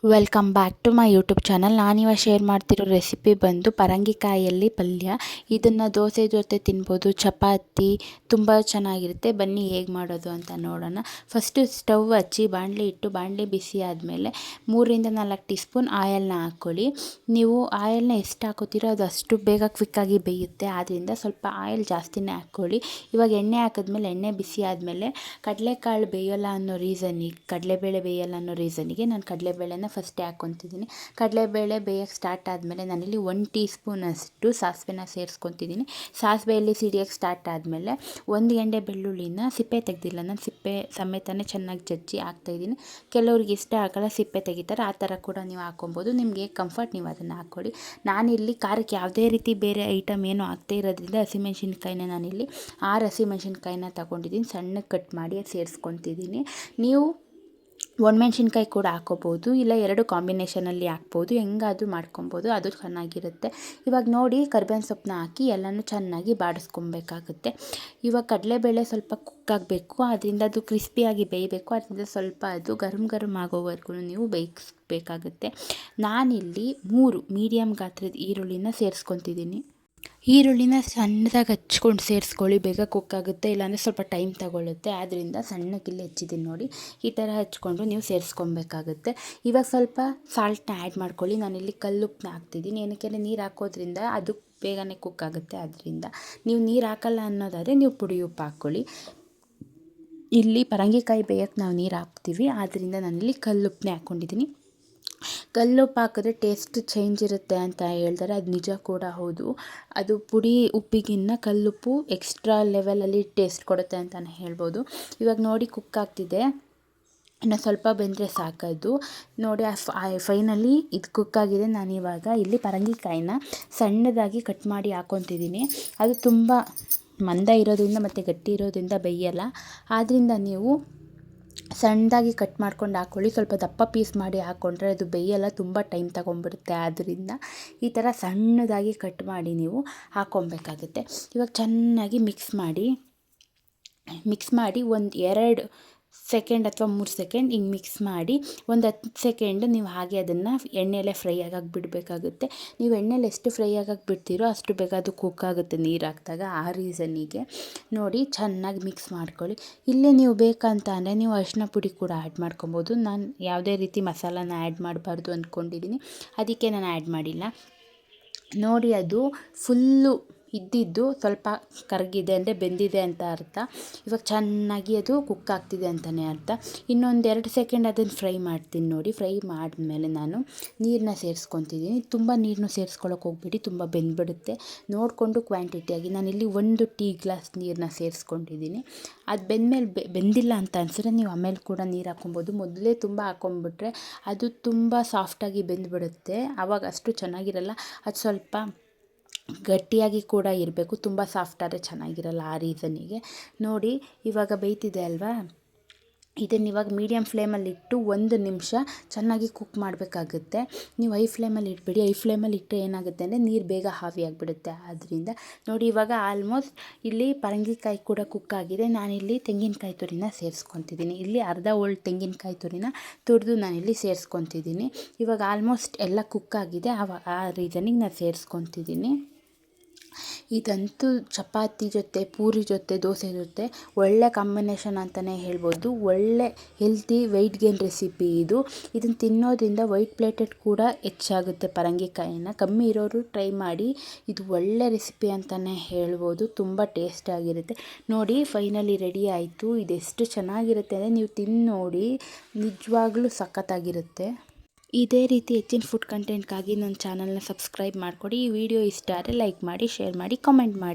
Welcome back to my YouTube channel. ನಾನಿವಾಗ share ಮಾಡ್ತಿರೋ recipe ಬಂದು ಪರಂಗಿಕಾಯಲ್ಲಿ ಪಲ್ಯ. ಇದನ್ನು ದೋಸೆ ಜೊತೆ ತಿನ್ಬೋದು, ಚಪಾತಿ, ತುಂಬ ಚೆನ್ನಾಗಿರುತ್ತೆ. ಬನ್ನಿ ಹೇಗೆ ಮಾಡೋದು ಅಂತ ನೋಡೋಣ. ಫಸ್ಟು ಸ್ಟವ್ ಹಚ್ಚಿ ಬಾಣಲೆ ಇಟ್ಟು ಬಾಣಲೆ ಬಿಸಿ ಆದಮೇಲೆ 3-4 ಟೀ ಸ್ಪೂನ್ ಆಯಲ್ನ ಹಾಕ್ಕೊಳ್ಳಿ. ನೀವು ಆಯಲ್ನ ಎಷ್ಟು ಹಾಕೋತೀರೋ ಅದು ಅಷ್ಟು ಬೇಗ ಕ್ವಿಕ್ಕಾಗಿ ಬೇಯುತ್ತೆ. ಆದ್ದರಿಂದ ಸ್ವಲ್ಪ ಆಯಿಲ್ ಜಾಸ್ತಿನೇ ಹಾಕ್ಕೊಳ್ಳಿ. ಇವಾಗ ಎಣ್ಣೆ ಹಾಕಿದ್ಮೇಲೆ ಎಣ್ಣೆ ಬಿಸಿ ಆದಮೇಲೆ ಕಡಲೆಕಾಳು ಬೇಯೋಲ್ಲ ಅನ್ನೋ ರೀಸನ್ನಿಗೆ, ಕಡಲೆಬೇಳೆ ಬೇಯೋಲ್ಲ ಅನ್ನೋ ರೀಸನ್ನಿಗೆ ನಾನು ಕಡಲೆಬೇಳೆನ ಫಸ್ಟೇ ಹಾಕ್ಕೊತಿದ್ದೀನಿ. ಕಡಲೆಬೇಳೆ ಬೇಯಕ್ಕೆ ಸ್ಟಾರ್ಟ್ ಆದಮೇಲೆ ನಾನಿಲ್ಲಿ 1 ಟೀ ಸ್ಪೂನಷ್ಟು ಸಾಸಿವೆನ ಸೇರಿಸ್ಕೊತಿದ್ದೀನಿ. ಸಾಸಿವೆಯಲ್ಲಿ ಸಿಡಿಯೋಕ್ಕೆ ಸ್ಟಾರ್ಟ್ ಆದಮೇಲೆ 1 ಗೆಂಡೆ ಬೆಳ್ಳುಳ್ಳಿನ ಸಿಪ್ಪೆ ತೆಗೆದಿಲ್ಲ, ನಾನು ಸಿಪ್ಪೆ ಸಮೇತನೇ ಚೆನ್ನಾಗಿ ಜಜ್ಜಿ ಹಾಕ್ತಾಯಿದ್ದೀನಿ. ಕೆಲವ್ರಿಗೆ ಇಷ್ಟ ಆಗಲ್ಲ, ಸಿಪ್ಪೆ ತೆಗಿತಾರೆ, ಆ ಥರ ಕೂಡ ನೀವು ಹಾಕ್ಕೊಬೋದು. ನಿಮಗೆ ಕಂಫರ್ಟ್ ನೀವು ಅದನ್ನು ಹಾಕ್ಕೊಳ್ಳಿ. ನಾನಿಲ್ಲಿ ಖಾರಕ್ಕೆ ಯಾವುದೇ ರೀತಿ ಬೇರೆ ಐಟಮ್ ಏನು ಹಾಕ್ದೇ ಇರೋದ್ರಿಂದ ಹಸಿಮೆಣ್ಸಿನ್ಕಾಯಿನ ನಾನಿಲ್ಲಿ 6 ಹಸಿಮೆಣ್ಸಿನ್ಕಾಯಿನ ತಗೊಂಡಿದ್ದೀನಿ, ಸಣ್ಣಗೆ ಕಟ್ ಮಾಡಿ ಅದು ಸೇರಿಸ್ಕೊತಿದ್ದೀನಿ. ನೀವು ಒಣಮೆಣ್ಸಿನ್ಕಾಯಿ ಕೂಡ ಹಾಕ್ಕೋಬೋದು, ಇಲ್ಲ 2 ಕಾಂಬಿನೇಷನಲ್ಲಿ ಹಾಕ್ಬೋದು, ಹೆಂಗಾದರೂ ಮಾಡ್ಕೊಬೋದು, ಅದು ಚೆನ್ನಾಗಿರುತ್ತೆ. ಇವಾಗ ನೋಡಿ ಕರಿಬೇವಿನ ಸೊಪ್ಪನ್ನ ಹಾಕಿ ಎಲ್ಲನೂ ಚೆನ್ನಾಗಿ ಬಾಡಿಸ್ಕೊಬೇಕಾಗುತ್ತೆ. ಇವಾಗ ಕಡಲೆಬೇಳೆ ಸ್ವಲ್ಪ ಕುಕ್ ಆಗಬೇಕು, ಅದರಿಂದ ಅದು ಕ್ರಿಸ್ಪಿಯಾಗಿ ಬೇಯಬೇಕು. ಅದರಿಂದ ಸ್ವಲ್ಪ ಅದು ಗರಂ ಆಗೋವರೆಗೂ ನೀವು ಬೇಯಿಸಬೇಕಾಗುತ್ತೆ. ನಾನಿಲ್ಲಿ 3 ಮೀಡಿಯಮ್ ಗಾತ್ರದ ಈರುಳ್ಳಿನ ಸೇರಿಸ್ಕೊತಿದ್ದೀನಿ. ಈರುಳ್ಳಿನ ಸಣ್ಣದಾಗಿ ಹಚ್ಕೊಂಡು ಸೇರಿಸ್ಕೊಳ್ಳಿ, ಬೇಗ ಕುಕ್ ಆಗುತ್ತೆ. ಇಲ್ಲಾಂದರೆ ಸ್ವಲ್ಪ ಟೈಮ್ ತಗೊಳ್ಳುತ್ತೆ, ಆದ್ದರಿಂದ ಸಣ್ಣಕ್ಕೆ ಇಲ್ಲಿ ಹೆಚ್ಚಿದ್ದೀನಿ ನೋಡಿ, ಈ ಥರ ಹಚ್ಕೊಂಡು ನೀವು ಸೇರಿಸ್ಕೊಬೇಕಾಗುತ್ತೆ. ಇವಾಗ ಸ್ವಲ್ಪ ಸಾಲ್ಟ್ನ ಆ್ಯಡ್ ಮಾಡ್ಕೊಳ್ಳಿ. ನಾನಿಲ್ಲಿ ಕಲ್ಲುಪ್ಪನ್ನ ಹಾಕ್ತಿದ್ದೀನಿ, ಏನಕ್ಕೆ ನೀರು ಹಾಕೋದ್ರಿಂದ ಅದು ಬೇಗನೆ ಕುಕ್ ಆಗುತ್ತೆ. ಆದ್ದರಿಂದ ನೀವು ನೀರು ಹಾಕಲ್ಲ ಅನ್ನೋದಾದರೆ ನೀವು ಪುಡಿ ಉಪ್ಪು ಹಾಕ್ಕೊಳ್ಳಿ. ಇಲ್ಲಿ ಪರಂಗಿಕಾಯಿ ಬೇಯಕ್ಕೆ ನಾವು ನೀರು ಹಾಕ್ತೀವಿ, ಆದ್ದರಿಂದ ನಾನಿಲ್ಲಿ ಕಲ್ಲುಪ್ಪನ್ನೇ ಹಾಕ್ಕೊಂಡಿದ್ದೀನಿ. ಕಲ್ಲುಪ್ಪು ಹಾಕಿದ್ರೆ ಟೇಸ್ಟ್ ಚೇಂಜ್ ಇರುತ್ತೆ ಅಂತ ಹೇಳ್ತಾರೆ, ಅದು ನಿಜ ಕೂಡ ಹೌದು. ಅದು ಪುಡಿ ಉಪ್ಪಿಗಿನ್ನ ಕಲ್ಲುಪ್ಪು ಎಕ್ಸ್ಟ್ರಾ ಲೆವೆಲಲ್ಲಿ ಟೇಸ್ಟ್ ಕೊಡುತ್ತೆ ಅಂತಲೇ ಹೇಳ್ಬೋದು. ಇವಾಗ ನೋಡಿ ಕುಕ್ ಆಗ್ತಿದೆ, ಇನ್ನು ಸ್ವಲ್ಪ ಬೆಂದರೆ ಸಾಕದು. ನೋಡಿ ಫೈನಲಿ ಇದು ಕುಕ್ಕಾಗಿದೆ. ನಾನಿವಾಗ ಇಲ್ಲಿ ಪರಂಗಿಕಾಯಿನ ಸಣ್ಣದಾಗಿ ಕಟ್ ಮಾಡಿ ಹಾಕ್ಕೊತಿದ್ದೀನಿ. ಅದು ತುಂಬ ಮಂದ ಇರೋದ್ರಿಂದ ಮತ್ತು ಗಟ್ಟಿ ಇರೋದ್ರಿಂದ ಬೇಯಲ್ಲ, ಆದ್ದರಿಂದ ನೀವು ಸಣ್ಣದಾಗಿ ಕಟ್ ಮಾಡ್ಕೊಂಡು ಹಾಕ್ಕೊಳ್ಳಿ. ಸ್ವಲ್ಪ ದಪ್ಪ ಪೀಸ್ ಮಾಡಿ ಹಾಕ್ಕೊಂಡ್ರೆ ಅದು ಬೇಯಲ್ಲ, ತುಂಬ ಟೈಮ್ ತಗೊಂಡ್ಬಿಡುತ್ತೆ. ಆದ್ದರಿಂದ ಈ ಥರ ಸಣ್ಣದಾಗಿ ಕಟ್ ಮಾಡಿ ನೀವು ಹಾಕ್ಕೊಬೇಕಾಗುತ್ತೆ. ಇವಾಗ ಚೆನ್ನಾಗಿ ಮಿಕ್ಸ್ ಮಾಡಿ ಒಂದು 2 ಸೆಕೆಂಡ್ ಅಥವಾ 3 ಸೆಕೆಂಡ್ ಹಿಂಗೆ ಮಿಕ್ಸ್ ಮಾಡಿ ಒಂದು 10 ಸೆಕೆಂಡ್ ನೀವು ಹಾಗೆ ಅದನ್ನು ಎಣ್ಣೆಯಲ್ಲೇ ಫ್ರೈ ಆಗೋಕ್ಕೆ ಬಿಡಬೇಕಾಗುತ್ತೆ. ನೀವು ಎಣ್ಣೆಲಿ ಎಷ್ಟು ಫ್ರೈ ಆಗೋಕ್ಕೆ ಬಿಡ್ತೀರೋ ಅಷ್ಟು ಬೇಗ ಅದು ಕುಕ್ ಆಗುತ್ತೆ ನೀರು ಹಾಕಿದಾಗ. ಆ ರೀಸನ್ನಿಗೆ ನೋಡಿ ಚೆನ್ನಾಗಿ ಮಿಕ್ಸ್ ಮಾಡ್ಕೊಳ್ಳಿ. ಇಲ್ಲೇ ನೀವು ಬೇಕಂತ ಅಂದರೆ ನೀವು ಅರಿಶಿನ ಪುಡಿ ಕೂಡ ಆ್ಯಡ್ ಮಾಡ್ಕೊಬೋದು. ನಾನು ಯಾವುದೇ ರೀತಿ ಮಸಾಲಾನ ಆ್ಯಡ್ ಮಾಡಬಾರ್ದು ಅಂದ್ಕೊಂಡಿದ್ದೀನಿ, ಅದಕ್ಕೆ ನಾನು ಆ್ಯಡ್ ಮಾಡಿಲ್ಲ. ನೋಡಿ ಅದು ಫುಲ್ಲು ಇದ್ದಿದ್ದು ಸ್ವಲ್ಪ ಕರಗಿದೆ ಅಂದರೆ ಬೆಂದಿದೆ ಅಂತ ಅರ್ಥ. ಇವಾಗ ಚೆನ್ನಾಗಿ ಅದು ಕುಕ್ ಆಗ್ತಿದೆ ಅಂತಲೇ ಅರ್ಥ. ಇನ್ನೊಂದು 2 ಸೆಕೆಂಡ್ ಅದನ್ನು ಫ್ರೈ ಮಾಡ್ತೀನಿ ನೋಡಿ. ಫ್ರೈ ಮಾಡಿದ್ಮೇಲೆ ನಾನು ನೀರನ್ನ ಸೇರಿಸ್ಕೊತಿದ್ದೀನಿ. ತುಂಬ ನೀರನ್ನು ಸೇರಿಸ್ಕೊಳ್ಳೋಕೆ ಹೋಗ್ಬಿಡಿ, ತುಂಬ ಬೆಂದ್ಬಿಡುತ್ತೆ. ನೋಡಿಕೊಂಡು ಕ್ವಾಂಟಿಟಿಯಾಗಿ ನಾನಿಲ್ಲಿ 1 ಟೀ ಗ್ಲಾಸ್ ನೀರನ್ನ ಸೇರಿಸ್ಕೊಂಡಿದ್ದೀನಿ. ಅದು ಬೆಂದಿಲ್ಲ ಅಂತ ಅನಿಸಿದ್ರೆ ನೀವು ಆಮೇಲೆ ಕೂಡ ನೀರು ಹಾಕ್ಕೊಬೋದು. ಮೊದಲೇ ತುಂಬ ಹಾಕ್ಕೊಂಬಿಟ್ರೆ ಅದು ತುಂಬ ಸಾಫ್ಟಾಗಿ ಬೆಂದ್ಬಿಡುತ್ತೆ, ಆವಾಗ ಅಷ್ಟು ಚೆನ್ನಾಗಿರಲ್ಲ. ಅದು ಸ್ವಲ್ಪ ಗಟ್ಟಿಯಾಗಿ ಕೂಡ ಇರಬೇಕು, ತುಂಬ ಸಾಫ್ಟಾದರೆ ಚೆನ್ನಾಗಿರಲ್ಲ. ಆ ರೀಸನ್ನಿಗೆ ನೋಡಿ ಇವಾಗ ಬೇಯ್ತಿದೆ ಅಲ್ವಾ, ಇದನ್ನು ಇವಾಗ ಮೀಡಿಯಮ್ ಫ್ಲೇಮಲ್ಲಿಟ್ಟು 1 ನಿಮಿಷ ಚೆನ್ನಾಗಿ ಕುಕ್ ಮಾಡಬೇಕಾಗುತ್ತೆ. ನೀವು ಹೈ ಫ್ಲೇಮಲ್ಲಿ ಇಟ್ಬಿಡಿ, ಹೈ ಫ್ಲೇಮಲ್ಲಿ ಇಟ್ಟರೆ ಏನಾಗುತ್ತೆ ಅಂದರೆ ನೀರು ಬೇಗ ಆವಿಯಾಗಿಬಿಡುತ್ತೆ. ಆದ್ದರಿಂದ ನೋಡಿ ಇವಾಗ ಆಲ್ಮೋಸ್ಟ್ ಇಲ್ಲಿ ಪರಂಗಿಕಾಯಿ ಕೂಡ ಕುಕ್ ಆಗಿದೆ. ನಾನಿಲ್ಲಿ ತೆಂಗಿನಕಾಯಿ ತುರಿನ ಸೇರಿಸ್ಕೊತಿದ್ದೀನಿ. ಇಲ್ಲಿ ಅರ್ಧ ಹೋಳು ತೆಂಗಿನಕಾಯಿ ತುರಿನ ತುರಿದು ನಾನಿಲ್ಲಿ ಸೇರಿಸ್ಕೊತಿದ್ದೀನಿ. ಇವಾಗ ಆಲ್ಮೋಸ್ಟ್ ಎಲ್ಲ ಕುಕ್ ಆಗಿದೆ, ಆ ರೀಸನಿಗೆ ನಾನು ಸೇರಿಸ್ಕೊತಿದ್ದೀನಿ. ಇದಂತೂ ಚಪಾತಿ ಜೊತೆ, ಪೂರಿ ಜೊತೆ, ದೋಸೆ ಜೊತೆ ಒಳ್ಳೆ ಕಾಂಬಿನೇಷನ್ ಅಂತಲೇ ಹೇಳ್ಬೋದು. ಒಳ್ಳೆ ಹೆಲ್ತಿ ವೆಯ್ಟ್ ಗೇನ್ ರೆಸಿಪಿ ಇದು. ಇದನ್ನು ತಿನ್ನೋದ್ರಿಂದ ವೈಟ್ ಪ್ಲೇಟೆಡ್ ಕೂಡ ಹೆಚ್ಚಾಗುತ್ತೆ. ಪರಂಗಿಕಾಯಿನ ಕಮ್ಮಿ ಇರೋರು ಟ್ರೈ ಮಾಡಿ, ಇದು ಒಳ್ಳೆ ರೆಸಿಪಿ ಅಂತಲೇ ಹೇಳ್ಬೋದು. ತುಂಬ ಟೇಸ್ಟಾಗಿರುತ್ತೆ. ನೋಡಿ ಫೈನಲಿ ರೆಡಿ ಆಯಿತು. ಇದೆಷ್ಟು ಚೆನ್ನಾಗಿರುತ್ತೆ ಅಂದರೆ ನೀವು ತಿಂದು ನೋಡಿ, ನಿಜವಾಗ್ಲೂ ಸಖತ್ತಾಗಿರುತ್ತೆ. ಇದೇ ರೀತಿ ಹೆಚ್ಚಿನ ಫುಡ್ ಕಂಟೆಂಟ್ಗಾಗಿ ನನ್ನ ಚಾನಲ್ನ ಸಬ್ಸ್ಕ್ರೈಬ್ ಮಾಡಿಕೊಡಿ. ಈ ವಿಡಿಯೋ ಇಷ್ಟ ಆದರೆ ಲೈಕ್ ಮಾಡಿ, ಶೇರ್ ಮಾಡಿ, ಕಾಮೆಂಟ್ ಮಾಡಿ.